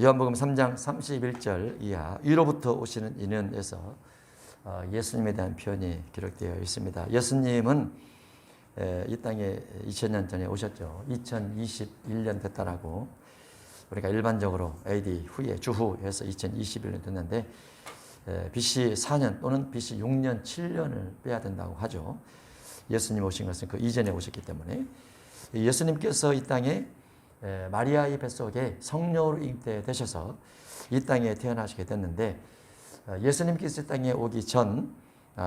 요한복음 3장 31절 이하 위로부터 오시는 이는에서 예수님에 대한 표현이 기록되어 있습니다. 예수님은 이 땅에 2000년 전에 오셨죠. 2021년 됐다라고 우리가 일반적으로 AD 후에 주후해서 2021년 됐는데 BC 4년 또는 BC 6년 7년을 빼야 된다고 하죠. 예수님 오신 것은 그 이전에 오셨기 때문에 예수님께서 이 땅에 마리아의 뱃속에 성령으로 잉태되셔서 이 땅에 태어나시게 됐는데 예수님께서 이 땅에 오기 전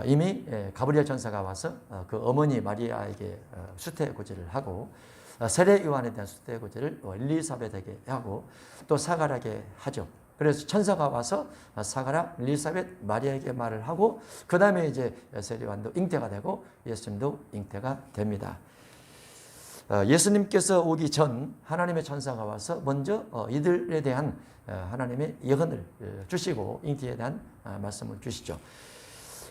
이미 가브리엘 전사가 와서 그 어머니 마리아에게 수태고지를 하고 세례 요한에 대한 수태고지를 엘리사벳에게 하고 또 사가랴에게 하죠. 그래서 천사가 와서 사가랴, 엘리사벳, 마리아에게 말을 하고 그 다음에 이제 세례 요한도 잉태가 되고 예수님도 잉태가 됩니다. 예수님께서 오기 전 하나님의 천사가 와서 먼저 이들에 대한 하나님의 예언을 주시고 잉태에 대한 말씀을 주시죠.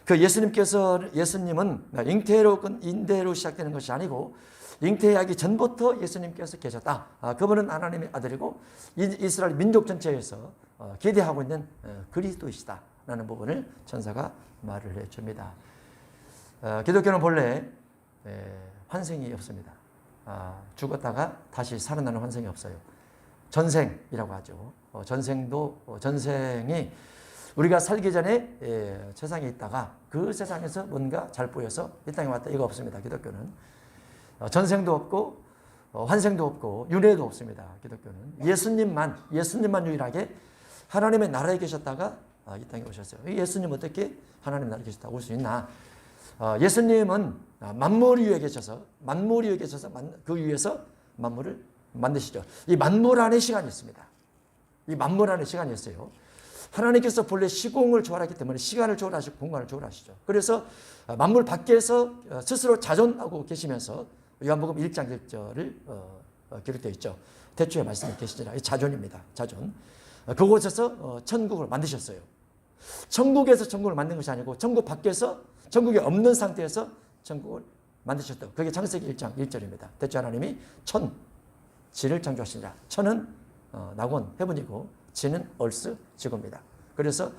그 예수님은 잉태로 시작되는 것이 아니고 잉태하기 전부터 예수님께서 계셨다. 그분은 하나님의 아들이고 이스라엘 민족 전체에서 기대하고 있는 그리스도이시다라는 부분을 천사가 말을 해줍니다. 기독교는 본래 환생이 없습니다. 죽었다가 다시 살아나는 환생이 없어요. 전생이라고 하죠. 전생이 우리가 살기 전에 세상에 있다가 그 세상에서 뭔가 잘 보여서 이 땅에 왔다 이거 없습니다. 기독교는 전생도 없고 환생도 없고 윤회도 없습니다. 기독교는 예수님만 유일하게 하나님의 나라에 계셨다가 이 땅에 오셨어요. 예수님 어떻게 하나님 나라에 계셨다 올 수 있나? 예수님은 만물 위에 계셔서 그 위에서 만물을 만드시죠. 이 만물 안에 시간이 있습니다. 이 만물 안에 시간이 있어요. 하나님께서 본래 시공을 초월하기 때문에 시간을 초월하시고 공간을 초월하시죠. 그래서 만물 밖에서 스스로 자존하고 계시면서 요한복음 1장 1절을 기록되어 있죠. 태초에 말씀이 계시니라. 이 자존입니다. 자존. 그곳에서 천국을 만드셨어요. 천국에서 천국을 만든 것이 아니고 천국 밖에서 천국에 없는 상태에서 천국을 만드셨다. 그게 창세기 1장 1절입니다. 대체 하나님이 천, 지를 창조하시니라. 천은 낙원, 해분이고 지는 얼스, 지구입니다. 그래서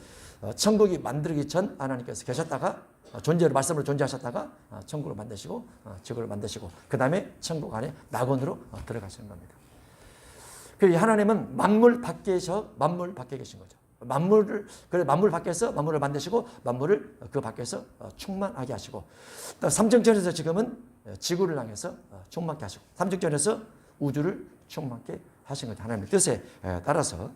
천국이 만들기 전 하나님께서 계셨다가 존재로 말씀으로 존재하셨다가 천국을 만드시고 지구를 만드시고 그 다음에 천국 안에 낙원으로 들어가시는 겁니다. 그 하나님은 만물 밖에 계신 거죠. 만물 밖에서 만물을 만드시고 만물을 그 밖에서 충만하게 하시고 또 삼층천에서 지금은 지구를 향해서 충만케 하시고 삼층천에서 우주를 충만케 하신 거죠. 하나님의 뜻에 따라서.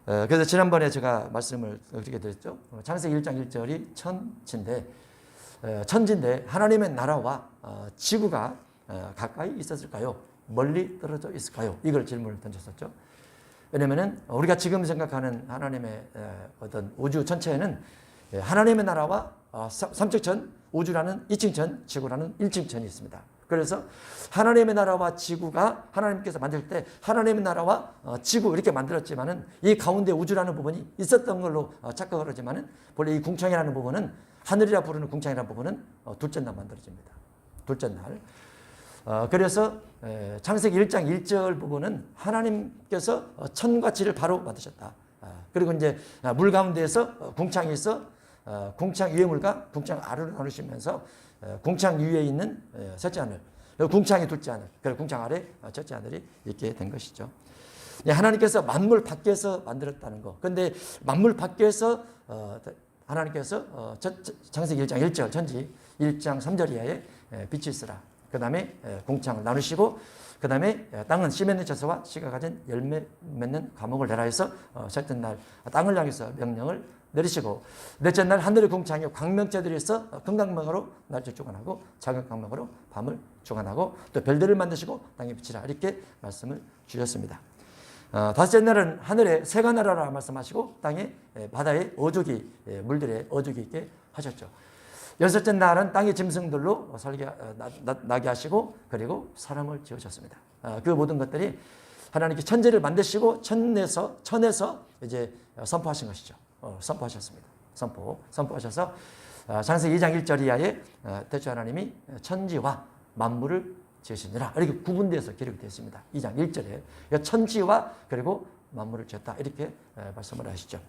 그래서 지난번에 제가 말씀을 드리게 됐죠. 창세기 1장 1절이 천지인데 하나님의 나라와 지구가 가까이 있었을까요? 멀리 떨어져 있을까요? 이걸 질문을 던졌었죠. 왜냐하면 우리가 지금 생각하는 하나님의 어떤 우주 전체에는 하나님의 나라와 삼층천, 우주라는 2층천, 지구라는 1층천이 있습니다. 그래서 하나님의 나라와 지구가 하나님께서 만들 때 하나님의 나라와 지구 이렇게 만들었지만은 이 가운데 우주라는 부분이 있었던 걸로 착각을 하지만은 본래 이 궁창이라는 부분은 하늘이라 부르는 궁창이라는 부분은 둘째 날 만들어집니다. 둘째 날. 그래서 창세기 1장 1절 부분은 하나님께서 천과 지를 바로 만드셨다. 그리고 이제 물 가운데에서 궁창이 있어 궁창 위의 물과 궁창 아래로 나누시면서 궁창 위에 있는 셋째 하늘, 궁창이 둘째 하늘, 그리고 궁창 아래 첫째 하늘이 있게 된 것이죠. 하나님께서 만물 밖에서 만들었다는 거. 그런데 만물 밖에서 하나님께서 창세기 1장 1절 천지 1장 3절 이하에 빛이 있으라. 그 다음에 궁창을 나누시고 그 다음에 땅은 씨 맺는 채소와 씨가 가진 열매 맺는 과목을 내라 해서 셋째 날 땅을 향해서 명령을 내리시고 넷째 날 하늘의 궁창에 광명체들이 있어 금강명으로 날짜 주관하고 작은 광명으로 밤을 주관하고 또 별들을 만드시고 땅에 비치라 이렇게 말씀을 주셨습니다. 다섯째 날은 하늘에 새가 날아라 말씀하시고 땅에 바다에 어족이 물들에 어족이 있게 하셨죠. 여섯째 날은 땅의 짐승들로 살게 나게 하시고 그리고 사람을 지으셨습니다. 그 모든 것들이 하나님께 천지를 만드시고 천에서 이제 선포하신 것이죠. 선포하셨습니다. 선포하셔서 창세기 2장 1절 이하에 대체 하나님이 천지와 만물을 지으시니라 이렇게 구분되어서 기록되어 있습니다. 2장 1절에 천지와 그리고 만물을 지었다. 이렇게 말씀을 하시죠.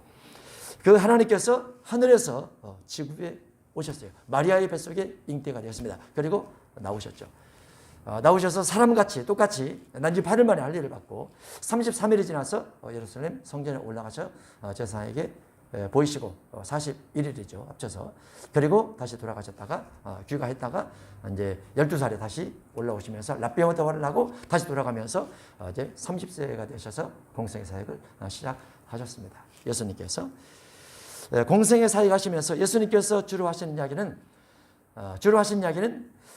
그 하나님께서 하늘에서 지구에 오셨어요. 마리아의 뱃속에 잉태가 되었습니다. 그리고 나오셨죠. 나오셔서 사람같이 똑같이 난지 8일 만에 할례를 받고 33일이 지나서 예루살렘 성전에 올라가서 제사장에게 보이시고 41일이죠. 합쳐서. 그리고 다시 돌아가셨다가 귀가했다가 이제 12살에 다시 올라오시면서 랍비아부터를 하고 다시 돌아가면서 이제 30세가 되셔서 공생의 사역을 시작하셨습니다. 예수님께서 공생의 사역 하시면서 예수님께서 주로 하신 이야기는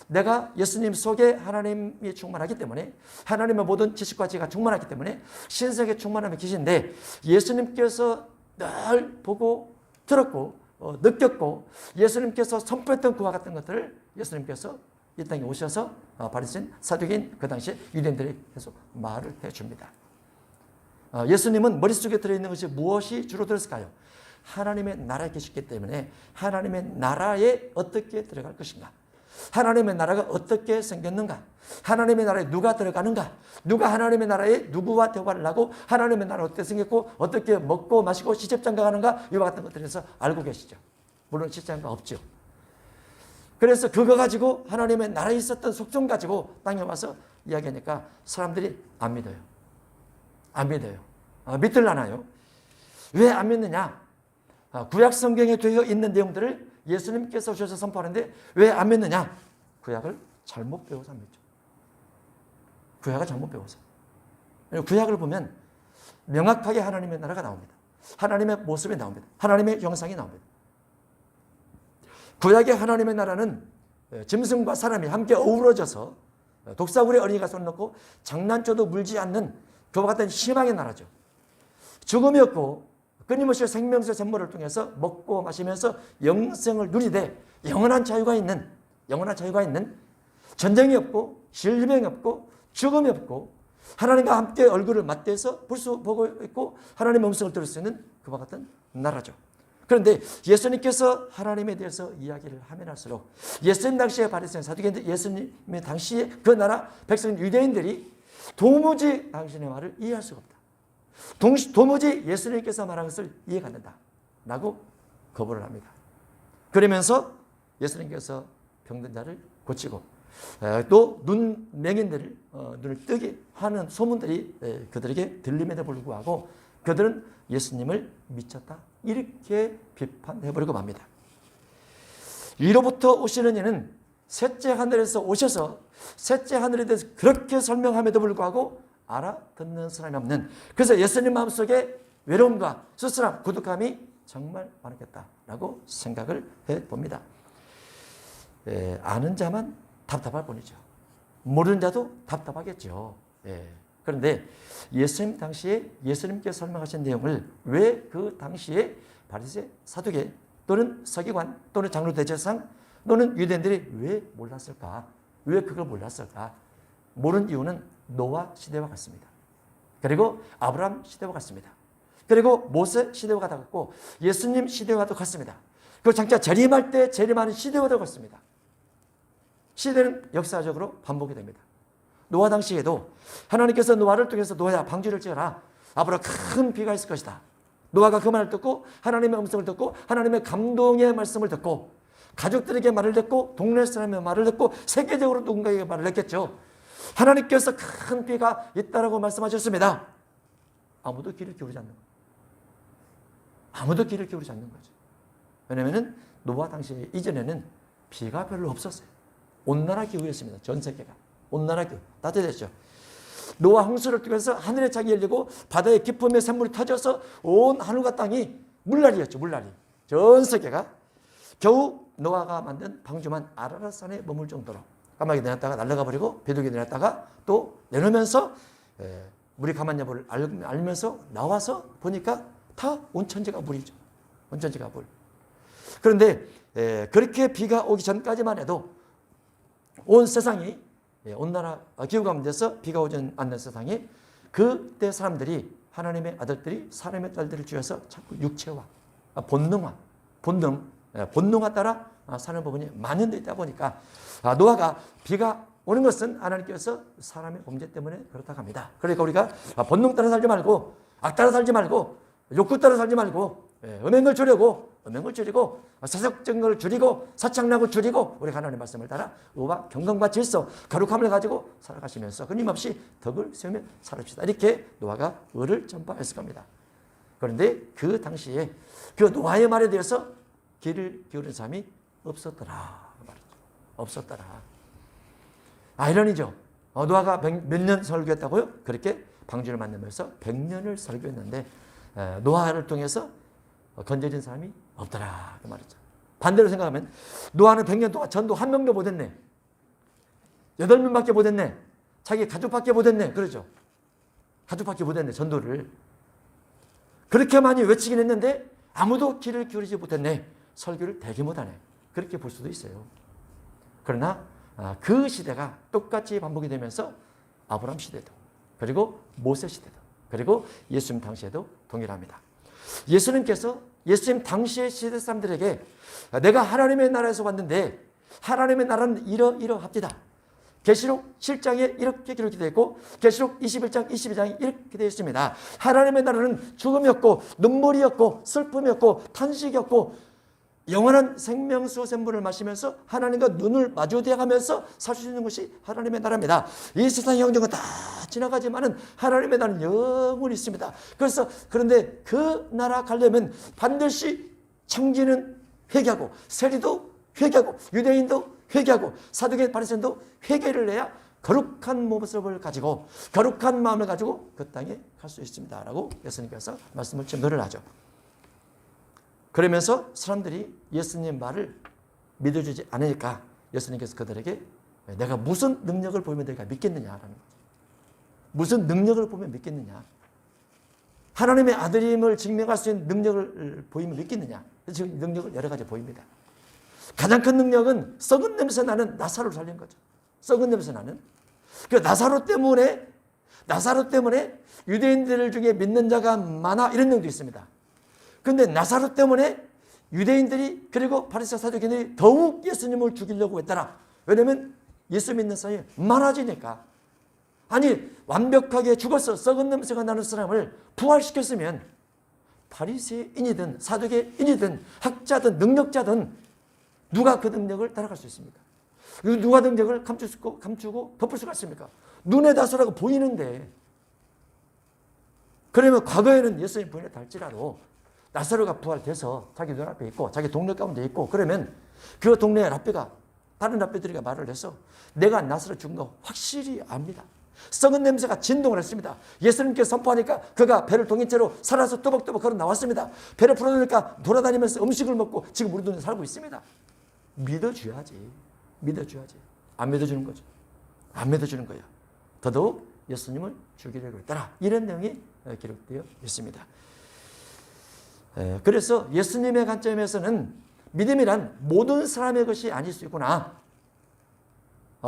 내가 예수님 속에 하나님이 충만하기 때문에 하나님의 모든 지식과 지혜가 충만하기 때문에 신성에 충만함이 계신데 예수님께서 늘 보고 들었고 느꼈고 예수님께서 선포했던 그와 같은 것들을 예수님께서 이 땅에 오셔서 바리새인 사두개인 그 당시에 유대인들이 계속 말을 해줍니다. 예수님은 머릿속에 들어있는 것이 무엇이 주로 들었을까요? 하나님의 나라에 계셨기 때문에 하나님의 나라에 어떻게 들어갈 것인가? 하나님의 나라가 어떻게 생겼는가? 하나님의 나라에 누가 들어가는가? 누가 하나님의 나라에 누구와 대화를 하고 하나님의 나라가 어떻게 생겼고 어떻게 먹고 마시고 시집장가 가는가? 이와 같은 것들에서 알고 계시죠. 물론 시집장가 없죠. 그래서 그거 가지고 하나님의 나라에 있었던 속성 가지고 땅에 와서 이야기하니까 사람들이 안 믿어요. 안 믿어요. 믿을라나요? 왜 안 믿느냐? 구약 성경에 되어 있는 내용들을 예수님께서 오셔서 선포하는데 왜 안 믿느냐? 구약을 잘못 배워서 안 믿죠. 구약을 잘못 배워서. 구약을 보면 명확하게 하나님의 나라가 나옵니다. 하나님의 모습이 나옵니다. 하나님의 형상이 나옵니다. 구약의 하나님의 나라는 짐승과 사람이 함께 어우러져서 독사구리 어린이가 손 놓고 장난쳐도 물지 않는 그와 같은 희망의 나라죠. 죽음이 없고 끊임없이 생명수 샘물을 통해서 먹고 마시면서 영생을 누리되 영원한 자유가 있는 전쟁이 없고 질병이 없고 죽음이 없고 하나님과 함께 얼굴을 맞대서 볼 수 보고 있고 하나님의 음성을 들을 수 있는 그와 같은 나라죠. 그런데 예수님께서 하나님에 대해서 이야기를 하면 할수록 예수님 당시에 바리새인 사두개인들 예수님의 당시에 그 나라 백성 유대인들이 도무지 당신의 말을 이해할 수가 없다. 도무지 예수님께서 말한 것을 이해가 안 된다 라고 거부를 합니다. 그러면서 예수님께서 병든 자를 고치고 또 맹인들을 눈을 뜨게 하는 소문들이 그들에게 들림에도 불구하고 그들은 예수님을 미쳤다 이렇게 비판해버리고 맙니다. 위로부터 오시는 이는 셋째 하늘에서 오셔서 셋째 하늘에 대해서 그렇게 설명함에도 불구하고 알아듣는 사람이 없는, 그래서 예수님 마음속에 외로움과 쓸쓸함, 고독함이 정말 많았겠다라고 생각을 해봅니다. 아는 자만 답답할 뿐이죠. 모르는 자도 답답하겠죠. 그런데 예수님 당시에 예수님께서 설명하신 내용을 왜 그 당시에 바리새 사두개 또는 서기관 또는 장로 대제사장 또는 유대인들이 왜 몰랐을까? 왜 그걸 몰랐을까? 모르는 이유는 노아 시대와 같습니다. 그리고 아브라함 시대와 같습니다. 그리고 모세 시대와 같았고 예수님 시대와도 같습니다. 그리고 장차 재림할 때 재림하는 시대와도 같습니다. 시대는 역사적으로 반복이 됩니다. 노아 당시에도 하나님께서 노아를 통해서 노아야 방주를 지어라. 앞으로 큰 비가 있을 것이다. 노아가 그 말을 듣고 하나님의 음성을 듣고 하나님의 감동의 말씀을 듣고 가족들에게 말을 듣고 동네 사람의 말을 듣고 세계적으로 누군가에게 말을 했겠죠. 하나님께서 큰 비가 있다라고 말씀하셨습니다. 아무도 귀를 기울이지 않는 거예요. 아무도 귀를 기울이지 않는 거죠. 왜냐하면 노아 당시 이전에는 비가 별로 없었어요. 온난화 기후였습니다. 전 세계가. 온난화 기후. 따뜻했죠. 노아 홍수를 통해서 하늘의 창이 열리고 바다의 깊음에 샘물이 터져서 온 하늘과 땅이 물난리였죠. 물난리. 전 세계가 겨우 노아가 만든 방주만 아라랏산에 머물 정도로 까마귀 내놨다가 날아가 버리고 비둘기 내놨다가 또 내놓으면서 물이 가만 여부를 알면서 나와서 보니까 다 온천지가 물이죠. 온천지가 물. 그런데 그렇게 비가 오기 전까지만 해도 온 세상이 온난화 기후가 문제에서 비가 오지 않는 세상에 그때 사람들이 하나님의 아들들이 사람의 딸들을 주어서 자꾸 육체화, 본능에 따라 사는 부분이 만연되어 있다 보니까 노아가 비가 오는 것은 하나님께서 사람의 범죄 때문에 그렇다고 합니다. 그러니까 우리가 본능 따라 살지 말고 악 따라 살지 말고, 욕구 따라 살지 말고, 음행을 줄이고, 세속적인 걸 줄이고, 사창락을 줄이고, 우리 하나님의 말씀을 따라 의와 경건과 질서, 거룩함을 가지고 살아가시면서 끊임없이 덕을 세우며 살읍시다. 이렇게 노아가 의를 전파했을 겁니다. 그런데 그 당시에 그 노아의 말에 대해서 귀를 기울인 사람이 없었더라. 없었더라. 아이러니죠. 노아가 몇 년 설교했다고요? 그렇게 방주를 만들면서 100년을 설교했는데 노아를 통해서 건져진 사람이 없더라. 그 말이죠. 반대로 생각하면 노아는 100년 동안 전도 한 명도 못했네. 8명밖에 못했네. 자기 가족밖에 못했네. 그러죠. 가족밖에 못했네. 전도를. 그렇게 많이 외치긴 했는데 아무도 귀를 기울이지 못했네. 설교를 되게 못하네. 그렇게 볼 수도 있어요. 그러나 그 시대가 똑같이 반복이 되면서 아브라함 시대도, 그리고 모세 시대도, 그리고 예수님 당시에도 동일합니다. 예수님께서 예수님 당시의 시대 사람들에게 내가 하나님의 나라에서 왔는데 하나님의 나라는 이러합니다. 계시록 7장에 이렇게 기록이 되어 있고 계시록 21장, 22장에 이렇게 되어 있습니다. 하나님의 나라는 죽음이었고 눈물이었고 슬픔이었고 탄식이었고 영원한 생명수호샘물을 마시면서 하나님과 눈을 마주대가면서 살 수 있는 것이 하나님의 나라입니다. 이 세상의 형정은 다 지나가지만은 하나님의 나라는 영원히 있습니다. 그런데 그 나라 가려면 반드시 창지는 회개하고 세리도 회개하고 유대인도 회개하고 사두개 바리새인도 회개를 해야 거룩한 모습을 가지고 거룩한 마음을 가지고 그 땅에 갈 수 있습니다. 라고 예수님께서 말씀을 증거를 하죠. 그러면서 사람들이 예수님 말을 믿어주지 않으니까 예수님께서 그들에게 내가 무슨 능력을 보이면 내가 믿겠느냐라는 거죠. 무슨 능력을 보면 믿겠느냐. 하나님의 아들임을 증명할 수 있는 능력을 보이면 믿겠느냐. 지금 능력을 여러 가지 보입니다. 가장 큰 능력은 썩은 냄새 나는 나사로를 살린 거죠. 썩은 냄새 나는. 그 나사로 때문에 유대인들 중에 믿는 자가 많아 이런 내용도 있습니다. 그런데 나사로 때문에 유대인들이 그리고 바리새파 사두개인들이 더욱 예수님을 죽이려고 했더라. 왜냐하면 예수 믿는 사람이 많아지니까. 아니 완벽하게 죽어서 썩은 냄새가 나는 사람을 부활시켰으면 바리새인이든 사두개인이든 학자든 능력자든 누가 그 능력을 따라갈 수 있습니까? 누가 능력을 감추고 덮을 수가 있습니까? 눈에 나서라고 보이는데. 그러면 과거에는 예수님 부인했다 할지라도 나사로가 부활돼서 자기 눈앞에 있고 자기 동네 가운데 있고 그러면 그 동네 랍비가 다른 랍비들이 말을 해서 내가 나사로 죽은 거 확실히 압니다. 썩은 냄새가 진동을 했습니다. 예수님께서 선포하니까 그가 배를 동인 채로 살아서 또박또박 걸어 나왔습니다. 배를 풀어놓으니까 돌아다니면서 음식을 먹고 지금 우리 눈에 살고 있습니다. 믿어줘야지. 안 믿어주는 거죠. 안 믿어주는 거야. 더더욱 예수님을 죽이려고 했더라. 이런 내용이 기록되어 있습니다. 그래서 예수님의 관점에서는 믿음이란 모든 사람의 것이 아닐 수 있구나.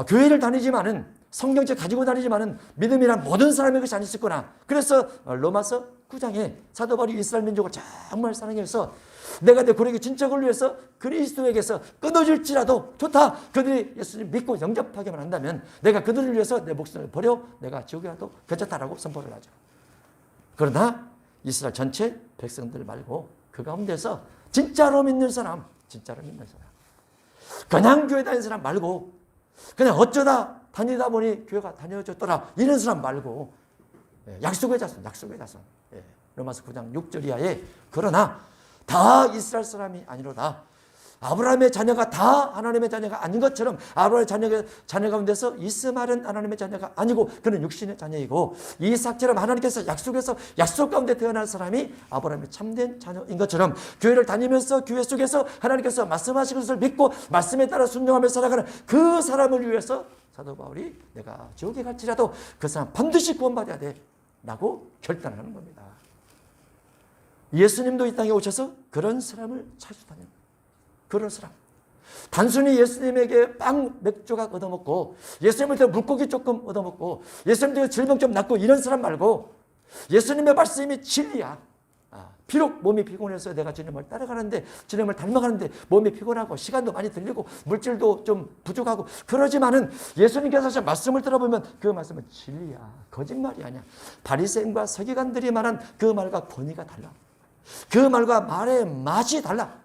교회를 다니지만은 성경책 가지고 다니지만은 믿음이란 모든 사람의 것이 아닐 수 있구나. 그래서 로마서 9장에 사도 바울이 이스라엘 민족을 정말 사랑해서 내가 내 고백의 진척을 위해서 그리스도에게서 끊어질지라도 좋다. 그들이 예수님 믿고 영접하기만 한다면 내가 그들을 위해서 내 목숨을 버려 내가 지옥이라도 괜찮다라고 선포를 하죠. 그러나 이스라엘 전체 백성들 말고 그 가운데서 진짜로 믿는 사람, 그냥 교회 다니는 사람 말고 그냥 어쩌다 다니다 보니 교회가 다녀졌더라 이런 사람 말고 약속의 자손. 로마서 9장 6절 이하에 그러나 다 이스라엘 사람이 아니로다. 아브라함의 자녀가 다 하나님의 자녀가 아닌 것처럼 아브라함의 자녀 가운데서 이스마엘은 하나님의 자녀가 아니고 그는 육신의 자녀이고 이삭처럼 하나님께서 약속해서 약속 가운데 태어난 사람이 아브라함의 참된 자녀인 것처럼 교회를 다니면서 교회 속에서 하나님께서 말씀하신 것을 믿고 말씀에 따라 순종하며 살아가는 그 사람을 위해서 사도 바울이 내가 지옥에 갈지라도 그 사람 반드시 구원받아야 돼 라고 결단하는 겁니다. 예수님도 이 땅에 오셔서 그런 사람을 찾으다는 거예요. 그런 사람. 단순히 예수님에게 빵 몇 조각 얻어먹고 예수님한테 물고기 조금 얻어먹고 예수님한테 질병 좀 낫고 이런 사람 말고 예수님의 말씀이 진리야. 비록 몸이 피곤해서 내가 주님을 따라가는데, 주님을 닮아가는데 몸이 피곤하고 시간도 많이 들리고 물질도 좀 부족하고 그러지만은 예수님께서 하신 말씀을 들어보면 그 말씀은 진리야, 거짓말이 아니야. 바리새인과 서기관들이 말한 그 말과 권위가 달라. 그 말과 말의 맛이 달라.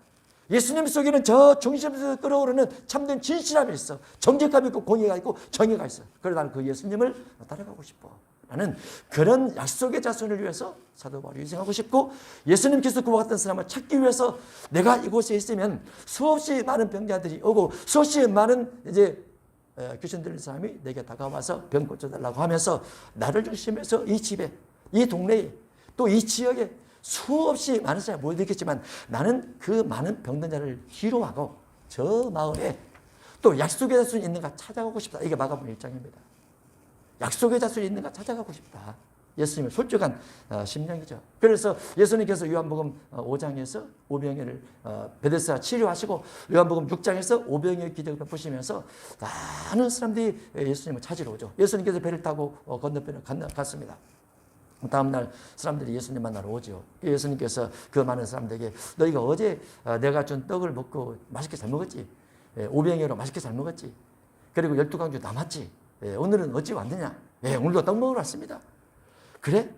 예수님 속에는 저 중심에서 끓어오르는 참된 진실함이 있어. 정직감이 있고 공의가 있고 정의가 있어. 그래서 나는 그 예수님을 따라가고 싶어. 나는 그런 약속의 자손을 위해서 사도 바울이 희생하고 싶고, 예수님께서 그와 같은 사람을 찾기 위해서 내가 이곳에 있으면 수없이 많은 병자들이 오고 수없이 많은 이제 귀신 들린 사람이 내게 다가와서 병 고쳐달라고 하면서 나를 중심해서 이 집에, 이 동네에, 또 이 지역에 수없이 많은 사람이 모여들겠지만 나는 그 많은 병든 자를 기로하고 저 마을에 또 약속의 자손이 있는가 찾아가고 싶다. 이게 마가복음 1장입니다. 약속의 자손이 있는가 찾아가고 싶다. 예수님의 솔직한 심령이죠. 그래서 예수님께서 요한복음 5장에서 오병이어를 베데스다 치료하시고 요한복음 6장에서 오병이어 기적을 베푸시면서 많은 사람들이 예수님을 찾으러 오죠. 예수님께서 배를 타고 건너편을 갔습니다. 다음날 사람들이 예수님 만나러 오죠. 예수님께서 그 많은 사람들에게 너희가 어제 내가 준 떡을 먹고 맛있게 잘 먹었지? 오병이어로 맛있게 잘 먹었지? 그리고 12강주 남았지? 오늘은 어찌 왔느냐? 오늘도 떡 먹으러 왔습니다. 그래?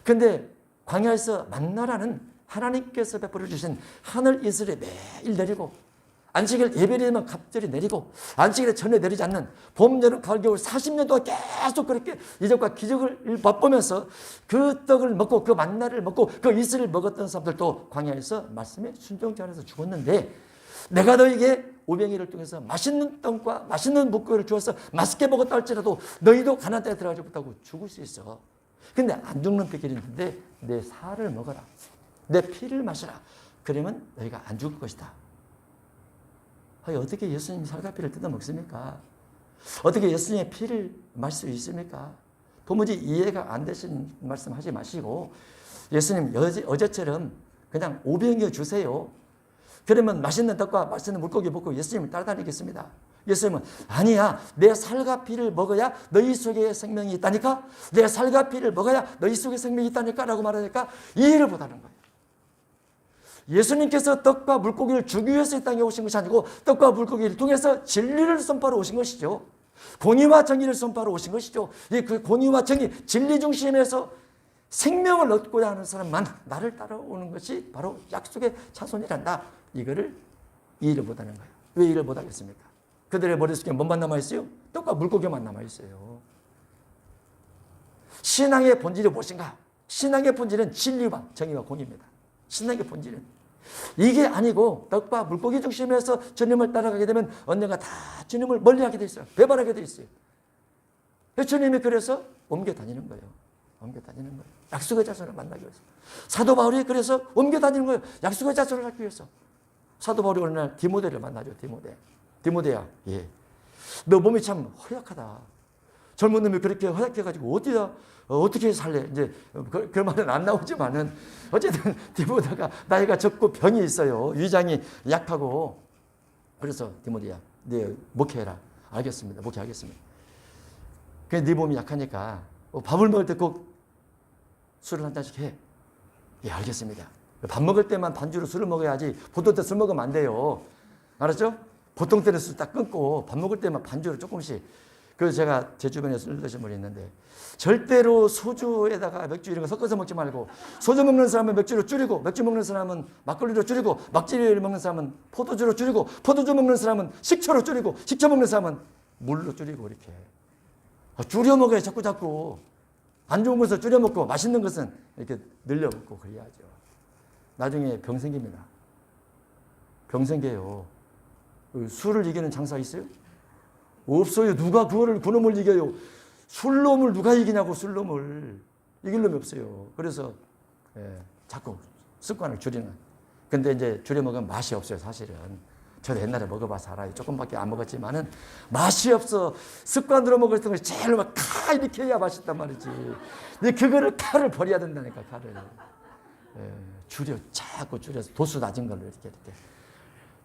근데 광야에서 만나라는 하나님께서 베풀어 주신 하늘 이슬이 매일 내리고, 안식일 예배를 되면 갑절이 내리고, 안식일에 전혀 내리지 않는 봄, 여름, 가을, 겨울 40년 동안 계속 그렇게 이적과 기적을 맛보면서 그 떡을 먹고 그 만나를 먹고 그 이슬을 먹었던 사람들도 광야에서 말씀에 순종치 않아서 죽었는데, 내가 너에게 오병이를 통해서 맛있는 떡과 맛있는 목걸이를 주어서 맛있게 먹었다 할지라도 너희도 가나안 땅에 들어가지 못하고 죽을 수 있어. 근데 안 죽는 비결이 있는데 내 살을 먹어라. 내 피를 마셔라. 그러면 너희가 안 죽을 것이다. 어떻게 예수님 살과 피를 뜯어 먹습니까? 어떻게 예수님의 피를 마실 수 있습니까? 도무지 이해가 안 되신 말씀 하지 마시고 예수님 어제처럼 그냥 오병이어 주세요. 그러면 맛있는 떡과 맛있는 물고기 먹고 예수님을 따라다니겠습니다. 예수님은 아니야, 내 살과 피를 먹어야 너희 속에 생명이 있다니까, 내 살과 피를 먹어야 너희 속에 생명이 있다니까 라고 말하니까 이해를 못하는 거예요. 예수님께서 떡과 물고기를 주기 위해서 이 땅에 오신 것이 아니고 떡과 물고기를 통해서 진리를 선포하러 오신 것이죠. 공의와 정의를 선포하러 오신 것이죠. 그 공의와 정의, 진리 중심에서 생명을 얻고자 하는 사람만 나를 따라오는 것이 바로 약속의 자손이란다. 이거를 이해를 못하는 거예요. 왜 이해를 못하겠습니까? 그들의 머릿속에 뭔만 남아있어요? 떡과 물고기만 남아있어요. 신앙의 본질이 무엇인가? 신앙의 본질은 진리와 정의와 공의입니다. 신앙의 본질은 이게 아니고 떡과 물고기 중심에서 주님을 따라가게 되면 언젠가 다 주님을 멀리하게 돼 있어요. 배반하게 돼 있어요. 주님이 그래서 옮겨 다니는 거예요. 옮겨 다니는 거예요. 약속의 자손을 만나기 위해서. 사도 바울이 그래서 옮겨 다니는 거예요. 약속의 자손을 갖기 위해서. 사도 바울이 어느 날 디모데를 만나죠. 디모데야, 너 몸이 참 허약하다. 젊은 놈이 그렇게 허약해가지고 어떻게 살래? 이제 그 말은 안 나오지만은 어쨌든 디모데가 나이가 적고 병이 있어요. 위장이 약하고. 그래서 디모데야, 네 목회해라. 알겠습니다. 목회하겠습니다. 그래, 네 몸이 약하니까 밥을 먹을 때 꼭 술을 한 잔씩 해. 알겠습니다. 밥 먹을 때만 반주로 술을 먹어야지 보통 때 술 먹으면 안 돼요. 알았죠? 보통 때는 술 딱 끊고 밥 먹을 때만 반주로 조금씩. 그래서 제가 제 주변에 술 드신 분이 있는데 절대로 소주에다가 맥주 이런 거 섞어서 먹지 말고, 소주 먹는 사람은 맥주로 줄이고, 맥주 먹는 사람은 막걸리로 줄이고, 막걸리를 먹는 사람은 포도주로 줄이고, 포도주 먹는 사람은 식초로 줄이고, 식초 먹는 사람은 물로 줄이고, 이렇게 줄여 먹어야 자꾸 안 좋은 것을 줄여 먹고 맛있는 것은 이렇게 늘려 먹고 그래야죠. 나중에 병 생깁니다. 병 생겨요. 술을 이기는 장사 있어요? 없어요. 누가 그놈을 이겨요? 술놈을 누가 이기냐고. 술놈을 이길 놈이 없어요. 그래서 자꾸 습관을 줄이는. 근데 이제 줄여 먹으면 맛이 없어요. 사실은 저도 옛날에 먹어봐서 알아요. 조금밖에 안 먹었지만은 맛이 없어. 습관으로 먹었던 것이 제일 막 이렇게 해야 맛있단 말이지. 근데 그거를 칼을 버려야 된다니까. 칼을 자꾸 줄여서 도수 낮은 걸로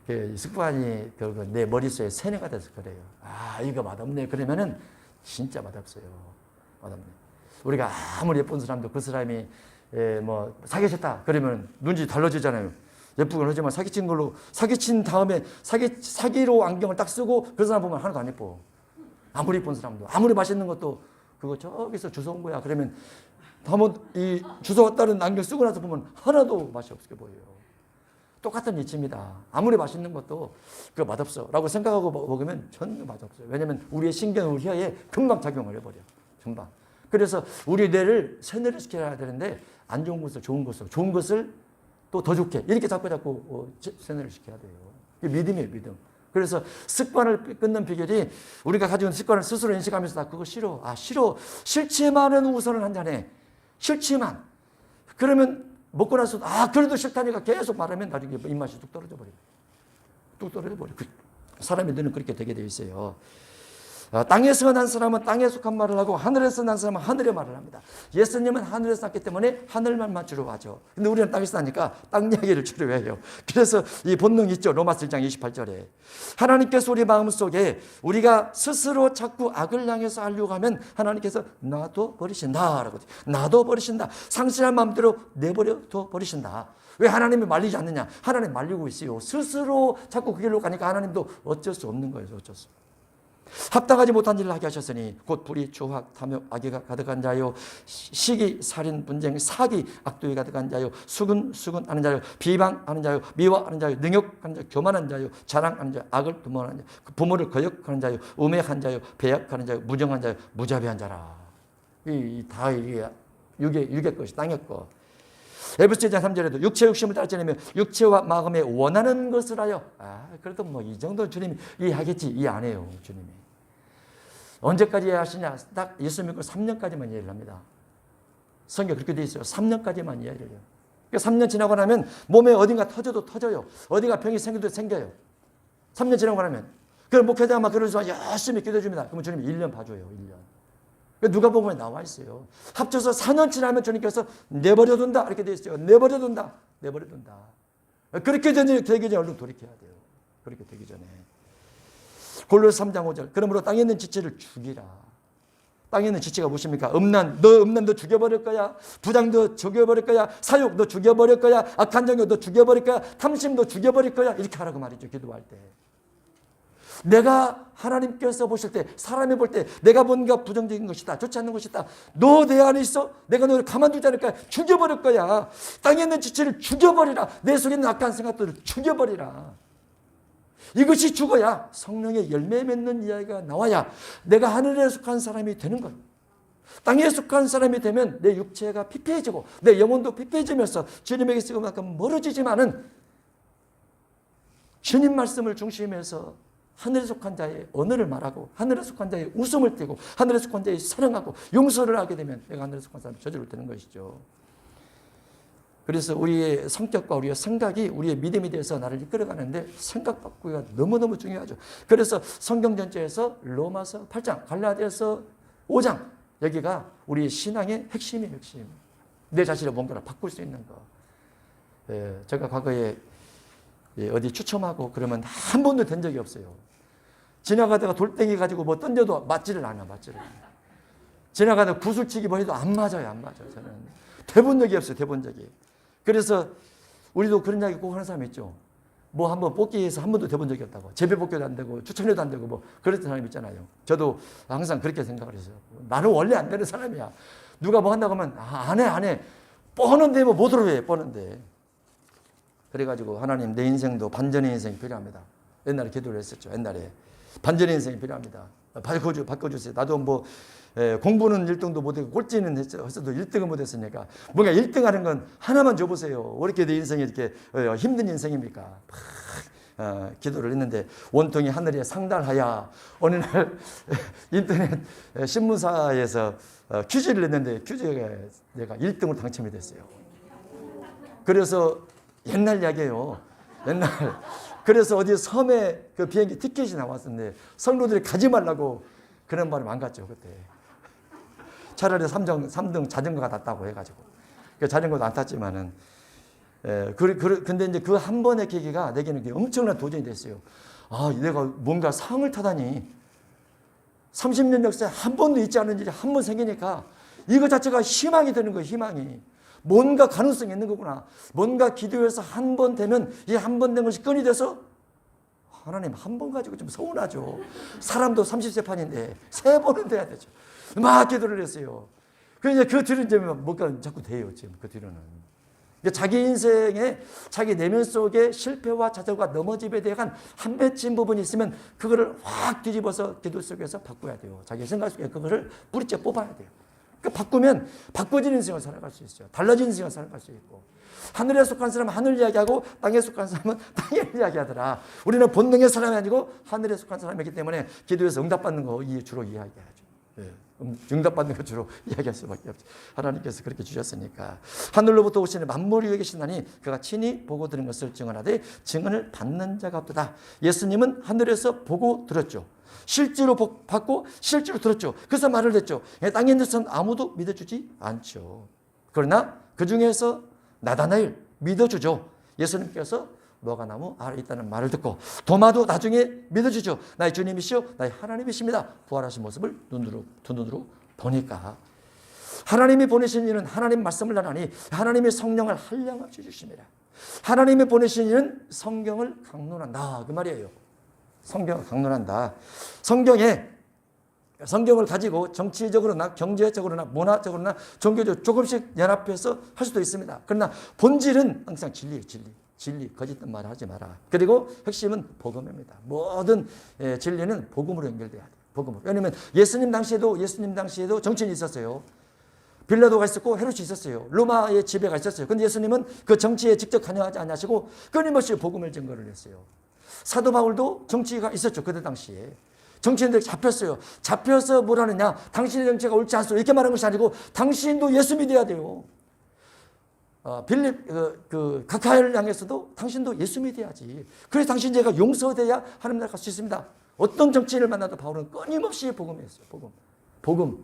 이렇게 습관이 내 머릿속에 세뇌가 돼서 그래요. 이거 맛없네. 그러면은 진짜 맛없어요. 맛없네. 우리가 아무리 예쁜 사람도 그 사람이 뭐 사귀셨다 그러면 눈이 달라지잖아요. 예쁘긴 하지만 사기친 걸로 사기친 다음에 사기로 안경을 딱 쓰고 그 사람 보면 하나도 안 예뻐. 아무리 예쁜 사람도 아무리 맛있는 것도 그거 저기서 주워온 거야. 그러면 한번 이 주워왔다는 안경 쓰고 나서 보면 하나도 맛이 없게 보여요. 똑같은 이치입니다. 아무리 맛있는 것도 그거 맛없어 라고 생각하고 먹으면 전혀 맛없어요. 왜냐하면 우리의 신경, 우리 혀에 금방 작용을 해버려. 금방. 그래서 우리 뇌를 세뇌를 시켜야 되는데 안 좋은 것을 좋은 것을 또 더 좋게 이렇게 자꾸 세뇌를 시켜야 돼요. 이게 믿음이에요, 믿음. 그래서 습관을 끊는 비결이 우리가 가지고 있는 습관을 스스로 인식하면서 나 그거 싫어. 싫어. 싫지만은 우선은 한 잔해. 싫지만. 그러면 먹고 나서 그래도 싫다니까 계속 말하면 나중에 입맛이 뚝 떨어져 버려요. 뚝 떨어져 버려요. 사람의 뇌는 그렇게 되게 돼 있어요. 땅에서 난 사람은 땅에 속한 말을 하고 하늘에서 난 사람은 하늘의 말을 합니다. 예수님은 하늘에서 났기 때문에 하늘만 주로 하죠. 근데 우리는 땅에서 나니까 땅 이야기를 주로 해요. 그래서 이 본능이 있죠. 로마서 1장 28절에. 하나님께서 우리 마음속에 우리가 스스로 자꾸 악을 향해서 하려고 하면 하나님께서 놔둬 버리신다라고. 놔둬 버리신다. 상실한 마음대로 내버려 둬 버리신다. 왜 하나님이 말리지 않느냐? 하나님 말리고 있어요. 스스로 자꾸 그 길로 가니까 하나님도 어쩔 수 없는 거예요. 어쩔 수. 합당하지 못한 일을 하게 하셨으니 곧 불의, 조학, 탐욕, 악의가 가득한 자요, 시기, 살인, 분쟁, 사기, 악독이 가득한 자요, 수근하는 자요, 비방하는 자요, 미워하는 자요, 능욕하는 자요, 교만한 자요, 자랑하는 자요, 악을 도모하는 자요, 부모를 거역하는 자요, 음행한 자요, 배약하는 자요, 무정한 자요, 무자비한 자라. 다 이게 육의 것이 땅의 것. 에베소 1장 3절에도 육체 욕심을 따르지 않으며 육체와 마음에 원하는 것을 하여. 그래도 뭐 이 정도 주님이 이해하겠지. 이해 안 해요, 주님이. 언제까지 이해하시냐? 딱 예수 믿고 3년까지만 이해를 합니다. 성경 그렇게 돼 있어요. 3년까지만 이해를 해요. 그러니까 3년 지나고 나면 몸에 어딘가 터져도 터져요. 어딘가 병이 생겨도 생겨요. 3년 지나고 나면. 그럼 목회자가 막 그러지만 열심히 기도해 줍니다. 그러면 주님이 1년 봐줘요. 1년. 누가복음에 나와 있어요. 합쳐서 4년 지나면 주님께서 내버려둔다 이렇게 돼 있어요. 내버려둔다. 그렇게 되기 전에 얼른 돌이켜야 돼요. 그렇게 되기 전에. 골로새 3장 5절. 그러므로 땅에 있는 지체를 죽이라. 땅에 있는 지체가 무엇입니까? 음란 너 죽여버릴 거야. 부장 너 죽여버릴 거야. 사욕 너 죽여버릴 거야. 악한 정욕 너 죽여버릴 거야. 탐심 너 죽여버릴 거야. 이렇게 하라고 말이죠. 기도할 때. 내가 하나님께서 보실 때 사람이 볼 때 내가 뭔가 부정적인 것이다. 좋지 않는 것이다. 너 내 안에 있어? 내가 너를 가만두지 않을 거야. 죽여버릴 거야. 땅에 있는 지체를 죽여버리라. 내 속에 있는 악한 생각들을 죽여버리라. 이것이 죽어야 성령의 열매 맺는 이야기가 나와야 내가 하늘에 속한 사람이 되는 거예요. 땅에 속한 사람이 되면 내 육체가 피폐해지고 내 영혼도 피폐해지면서 주님에게 조금 멀어지지만은 주님 말씀을 중심해서 하늘에 속한 자의 언어를 말하고 하늘에 속한 자의 웃음을 띠고 하늘에 속한 자의 사랑하고 용서를 하게 되면 내가 하늘에 속한 사람이 저절로 되는 것이죠. 그래서 우리의 성격과 우리의 생각이 우리의 믿음에 대해서 나를 이끌어가는데 생각 바꾸기가 너무너무 중요하죠. 그래서 성경 전체에서 로마서 8장, 갈라디아서 5장 여기가 우리의 신앙의 핵심이에요. 핵심. 내 자신의 뭔가를 바꿀 수 있는 거. 제가 과거에 어디 추첨하고 그러면 한 번도 된 적이 없어요. 지나가다가 돌덩이 가지고 뭐 던져도 맞지를 않아. 지나가다가 구슬치기 뭐 해도 안 맞아요. 저는 대본 적이 없어요. 대본 적이. 그래서 우리도 그런 이야기 꼭 하는 사람 있죠. 뭐 한번 뽑기에서 한 번도 돼본 적이 없다고. 재배 뽑기도 안 되고 추천해도 안 되고 뭐 그런 사람 있잖아요. 저도 항상 그렇게 생각을 했어요. 나는 원래 안 되는 사람이야. 누가 뭐 한다고 하면 안 해. 뻔한데 뭐 못으로 해. 뻔한데. 그래가지고 하나님 내 인생도 반전의 인생이 필요합니다. 옛날에 기도를 했었죠. 옛날에 반전의 인생이 필요합니다. 바꿔주세요. 나도 뭐 공부는 1등도 못하고 꼴찌는 했어도 1등은 못했으니까 뭔가 1등하는 건 하나만 줘보세요. 왜 이렇게 내 인생이 이렇게 힘든 인생입니까? 기도를 했는데 원통이 하늘에 상달하여 어느 날 인터넷 신문사에서 퀴즈를 냈는데 퀴즈에 내가 1등으로 당첨이 됐어요. 그래서 옛날 이야기예요. 옛날. 그래서 어디 섬에 그 비행기 티켓이 나왔었는데 성도들이 가지 말라고 그런 바람 안 갔죠. 그때. 차라리 3등 자전거가 낫다고 해가지고. 자전거도 안 탔지만은. 근데 이제 그 한 번의 계기가 내게는 엄청난 도전이 됐어요. 내가 뭔가 상을 타다니. 30년 역사에 한 번도 있지 않은 일이 한 번 생기니까 이거 자체가 희망이 되는 거예요. 희망이. 뭔가 가능성이 있는 거구나. 뭔가 기도해서 한 번 되면 이 한 번 된 것이 끈이 돼서 하나님 한 번 가지고 좀 서운하죠. 사람도 30세 판인데 3번은 돼야 되죠. 막 기도를 했어요. 그러니까 그 뒤로 이제 뭔가 자꾸 돼요. 지금 그 뒤로는. 자기 인생에 자기 내면 속에 실패와 좌절과 넘어짐에 대한 한 맺힌 부분이 있으면 그거를 확 뒤집어서 기도 속에서 바꿔야 돼요. 자기 생각 속에 그거를 뿌리째 뽑아야 돼요. 그러니까 바꾸면 바꿔지는 인생을 살아갈 수 있어요. 달라진 인생을 살아갈 수 있고. 하늘에 속한 사람은 하늘 이야기하고 땅에 속한 사람은 땅에 이야기하더라. 우리는 본능의 사람이 아니고 하늘에 속한 사람이기 때문에 기도에서 응답받는 거 주로 이야기하죠. 예. 응답받는 것 주로 이야기할 수밖에 없죠. 하나님께서 그렇게 주셨으니까. 하늘로부터 오시는 만물 위에 계시나니 그가 친히 보고 들은 것을 증언하되 증언을 받는 자가 없도다. 예수님은 하늘에서 보고 들었죠. 실제로 받고 실제로 들었죠. 그래서 말을 했죠. 땅에 있는 사람 아무도 믿어주지 않죠. 그러나 그 중에서 나다나엘 믿어주죠. 예수님께서 너가 나무 아래 있다는 말을 듣고 도마도 나중에 믿어주죠. 나의 주님이시오 나의 하나님이십니다. 부활하신 모습을 두 눈으로 보니까 하나님이 보내신 이는 하나님 말씀을 하나니 하나님의 성령을 한량없이 주십니다. 하나님이 보내신 이는 성경을 강론한다. 그 말이에요. 성경을 강론한다. 성경을 가지고 정치적으로나 경제적으로나 문화적으로나 종교적으로 조금씩 연합해서 할 수도 있습니다. 그러나 본질은 항상 진리예요. 진리, 거짓된 말 하지 마라. 그리고 핵심은 복음입니다. 모든 진리는 복음으로 연결돼야 돼요. 복음으로. 왜냐하면 예수님 당시에도 정치인이 있었어요. 빌라도가 있었고 헤롯이 있었어요. 로마의 지배가 있었어요. 그런데 예수님은 그 정치에 직접 관여하지 않으시고 끊임없이 복음을 증거를 했어요. 사도 바울도 정치가 있었죠. 그때 당시에. 정치인들이 잡혔어요. 잡혀서 뭘 하느냐. 당신의 정치가 옳지 않소. 이렇게 말한 것이 아니고 당신도 예수 믿어야 돼요. 빌립 각하를 향해서도 당신도 예수 믿어야지. 그래서 당신 죄가 용서돼야 하나님 나라 갈 수 있습니다. 어떤 정치인을 만나도 바울은 끊임없이 복음했어요. 복음.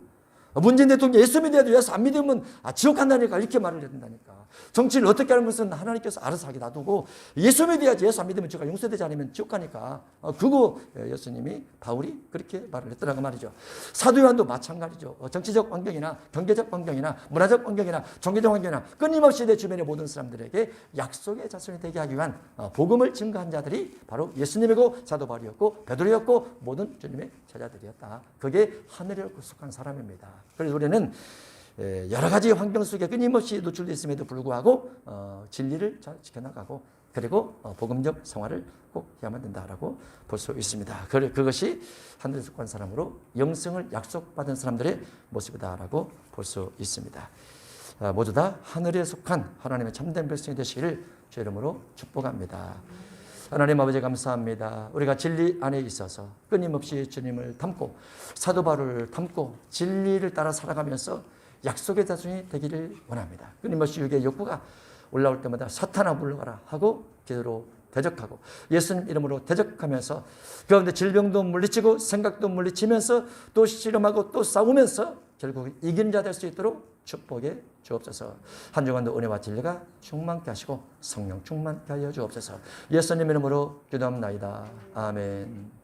문재인 대통령 예수 믿어야 돼. 예수 안 믿으면 지옥 간다니까 이렇게 말을 해야 된다니까. 정치를 어떻게 하는 것은 하나님께서 알아서 하게 놔두고 예수 믿어야지. 예수 안 믿으면 죄가 용서되지 않으면 지옥 가니까. 그거 예수님이 바울이 그렇게 말을 했더라고 말이죠. 사도 요한도 마찬가지죠. 정치적 환경이나 경제적 환경이나 문화적 환경이나 종교적 환경이나 끊임없이 내 주변의 모든 사람들에게 약속의 자손이 되게 하기 위한 복음을 증거한 자들이 바로 예수님이고 사도 바울이었고 베드로였고 모든 주님의 제자들이었다. 그게 하늘에 속한 사람입니다. 그래서 우리는 여러 가지 환경 속에 끊임없이 노출되어 있음에도 불구하고 진리를 잘 지켜나가고 그리고 복음적 생활을 꼭 해야만 된다라고 볼 수 있습니다. 그것이 하늘에 속한 사람으로 영생을 약속받은 사람들의 모습이다라고 볼 수 있습니다. 모두 다 하늘에 속한 하나님의 참된 백성이 되시기를 주의 이름으로 축복합니다. 하나님 아버지 감사합니다. 우리가 진리 안에 있어서 끊임없이 주님을 닮고 사도 바울을 닮고 진리를 따라 살아가면서 약속의 자손이 되기를 원합니다. 끊임없이 육의 욕구가 올라올 때마다 사탄아 물러가라 하고 기도로 대적하고 예수님 이름으로 대적하면서 그 가운데 질병도 물리치고 생각도 물리치면서 또 씨름하고 또 싸우면서 결국 이기는 자 될 수 있도록 축복해 주옵소서. 한 주간도 은혜와 진리가 충만케 하시고 성령 충만케 하여 주옵소서. 예수님 이름으로 기도합나이다. 아멘.